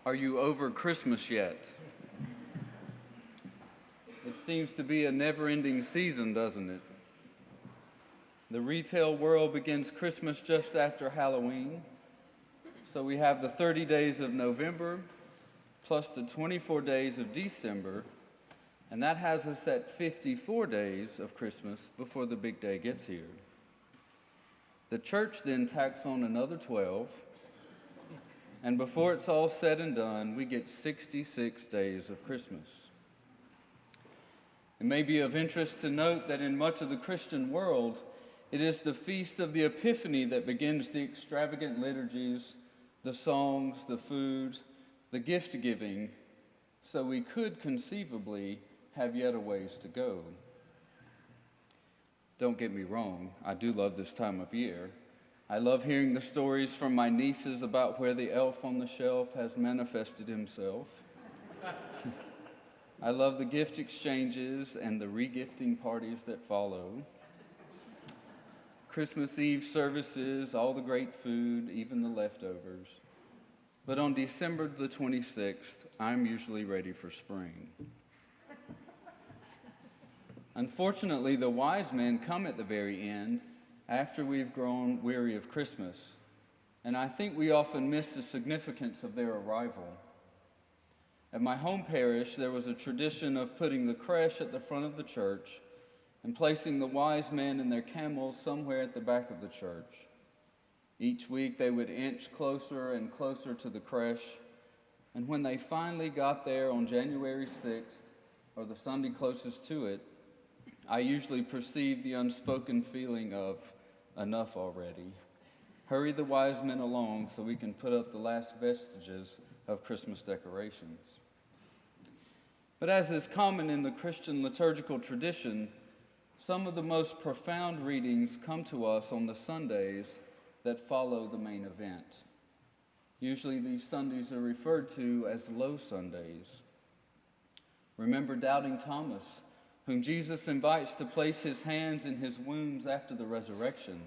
Are you over Christmas yet? It seems to be a never-ending season, doesn't it? The retail world begins Christmas just after Halloween, so we have the 30 days of November plus the 24 days of December, and that has us at 54 days of Christmas before the big day gets here. The church then tacks on another 12, and before it's all said and done, we get 66 days of Christmas. It may be of interest to note that in much of the Christian world, it is the feast of the Epiphany that begins the extravagant liturgies, the songs, the food, the gift-giving, so we could conceivably have yet a ways to go. Don't get me wrong, I do love this time of year. I love hearing the stories from my nieces about where the elf on the shelf has manifested himself. I love the gift exchanges and the regifting parties that follow. Christmas Eve services, all the great food, even the leftovers. But on December the 26th, I'm usually ready for spring. Unfortunately, the wise men come at the very end, after we've grown weary of Christmas, and I think we often miss the significance of their arrival. At my home parish, there was a tradition of putting the creche at the front of the church and placing the wise men and their camels somewhere at the back of the church. Each week they would inch closer and closer to the creche, and when they finally got there on January 6th, or the Sunday closest to it, I usually perceived the unspoken feeling of, enough already. Hurry the wise men along so we can put up the last vestiges of Christmas decorations. But as is common in the Christian liturgical tradition, some of the most profound readings come to us on the Sundays that follow the main event. Usually these Sundays are referred to as Low Sundays. Remember doubting Thomas, whom Jesus invites to place his hands in his wounds after the resurrection.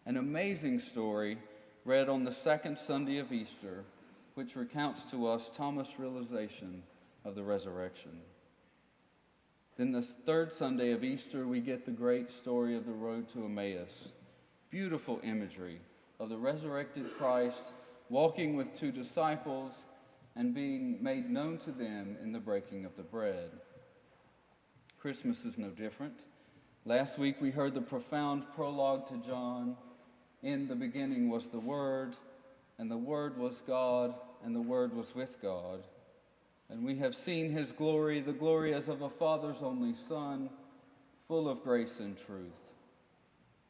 An amazing story read on the second Sunday of Easter, which recounts to us Thomas' realization of the resurrection. Then the third Sunday of Easter, we get the great story of the road to Emmaus. Beautiful imagery of the resurrected Christ walking with two disciples and being made known to them in the breaking of the bread. Christmas is no different. Last week we heard the profound prologue to John. In the beginning was the Word, and the Word was God, and the Word was with God. And we have seen his glory, the glory as of a Father's only Son, full of grace and truth.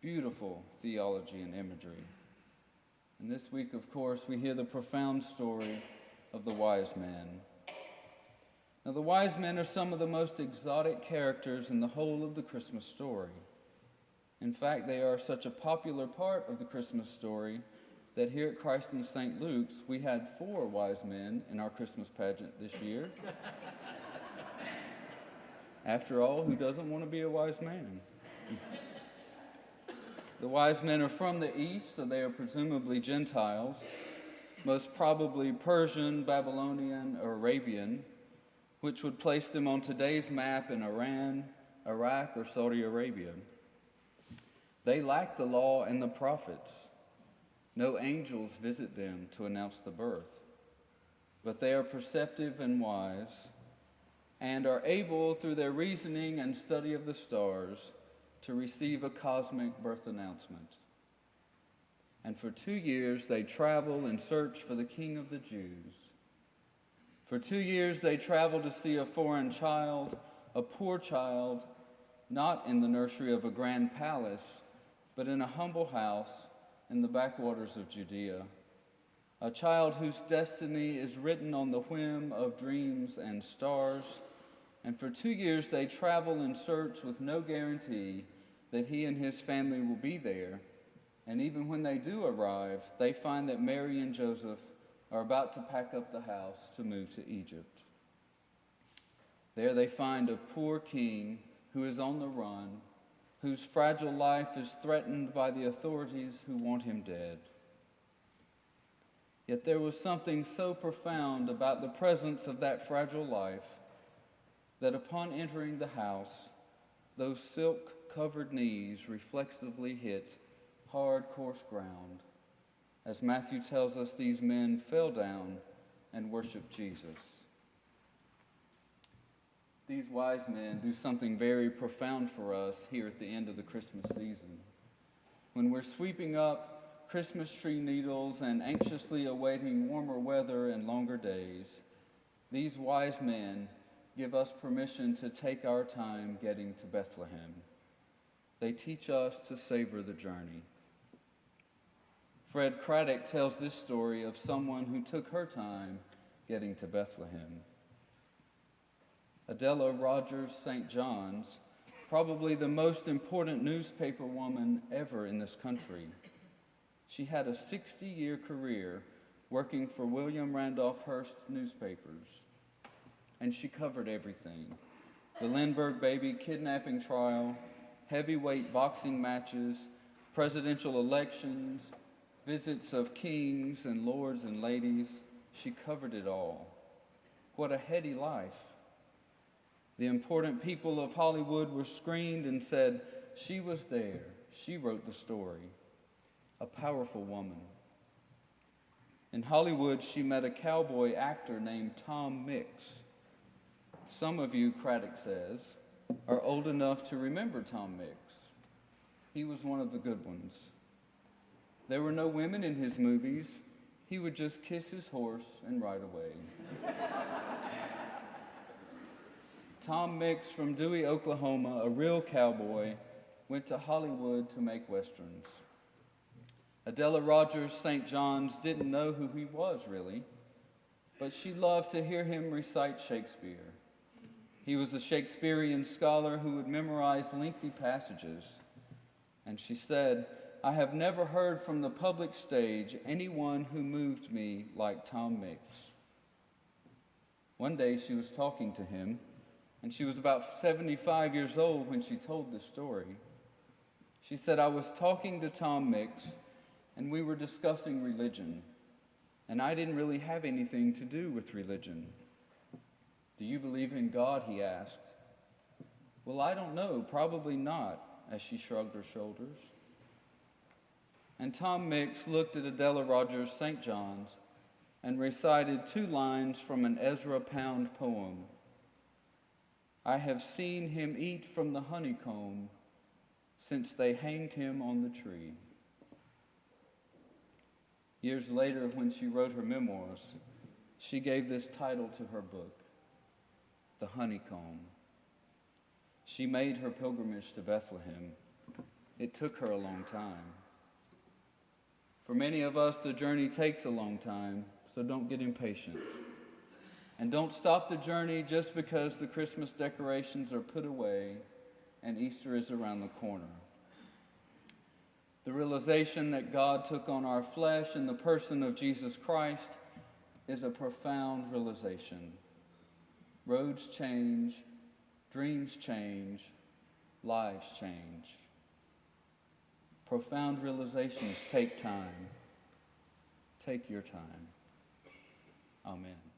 Beautiful theology and imagery. And this week, of course, we hear the profound story of the wise men. Now, the wise men are some of the most exotic characters in the whole of the Christmas story. In fact, they are such a popular part of the Christmas story that here at Christ in St. Luke's, we had 4 wise men in our Christmas pageant this year. After all, who doesn't want to be a wise man? The wise men are from the east, so they are presumably Gentiles, most probably Persian, Babylonian, or Arabian, which would place them on today's map in Iran, Iraq, or Saudi Arabia. They lack the law and the prophets. No angels visit them to announce the birth. But they are perceptive and wise, and are able, through their reasoning and study of the stars, to receive a cosmic birth announcement. And for 2 years they travel and search for the King of the Jews. For 2 years they travel to see a foreign child, a poor child, not in the nursery of a grand palace, but in a humble house in the backwaters of Judea. A child whose destiny is written on the whim of dreams and stars. And for 2 years they travel and search with no guarantee that he and his family will be there. And even when they do arrive, they find that Mary and Joseph are about to pack up the house to move to Egypt. There they find a poor king who is on the run, whose fragile life is threatened by the authorities who want him dead. Yet there was something so profound about the presence of that fragile life that upon entering the house, those silk-covered knees reflexively hit hard, coarse ground. As Matthew tells us, these men fell down and worshiped Jesus. These wise men do something very profound for us here at the end of the Christmas season. When we're sweeping up Christmas tree needles and anxiously awaiting warmer weather and longer days, these wise men give us permission to take our time getting to Bethlehem. They teach us to savor the journey. Fred Craddock tells this story of someone who took her time getting to Bethlehem. Adela Rogers St. John's, probably the most important newspaper woman ever in this country. She had a 60-year career working for William Randolph Hearst's newspapers, and she covered everything. The Lindbergh baby kidnapping trial, heavyweight boxing matches, presidential elections, visits of kings and lords and ladies. She covered it all. What a heady life. The important people of Hollywood were screened and said, "She was there. She wrote the story." A powerful woman. In Hollywood, she met a cowboy actor named Tom Mix. Some of you, Craddock says, are old enough to remember Tom Mix. He was one of the good ones. There were no women in his movies. He would just kiss his horse and ride away. Tom Mix from Dewey, Oklahoma, a real cowboy, went to Hollywood to make westerns. Adela Rogers St. John's didn't know who he was, really, but she loved to hear him recite Shakespeare. He was a Shakespearean scholar who would memorize lengthy passages. And she said, "I have never heard from the public stage anyone who moved me like Tom Mix." One day she was talking to him, and she was about 75 years old when she told this story. She said, "I was talking to Tom Mix, and we were discussing religion, and I didn't really have anything to do with religion." "Do you believe in God?" he asked. "Well, I don't know, probably not," as she shrugged her shoulders. And Tom Mix looked at Adela Rogers St. John's and recited 2 lines from an Ezra Pound poem. "I have seen him eat from the honeycomb since they hanged him on the tree." Years later, when she wrote her memoirs, she gave this title to her book, The Honeycomb. She made her pilgrimage to Bethlehem. It took her a long time. For many of us, the journey takes a long time, so don't get impatient. And don't stop the journey just because the Christmas decorations are put away and Easter is around the corner. The realization that God took on our flesh in the person of Jesus Christ is a profound realization. Roads change, dreams change, lives change. Profound realizations take time. Take your time. Amen.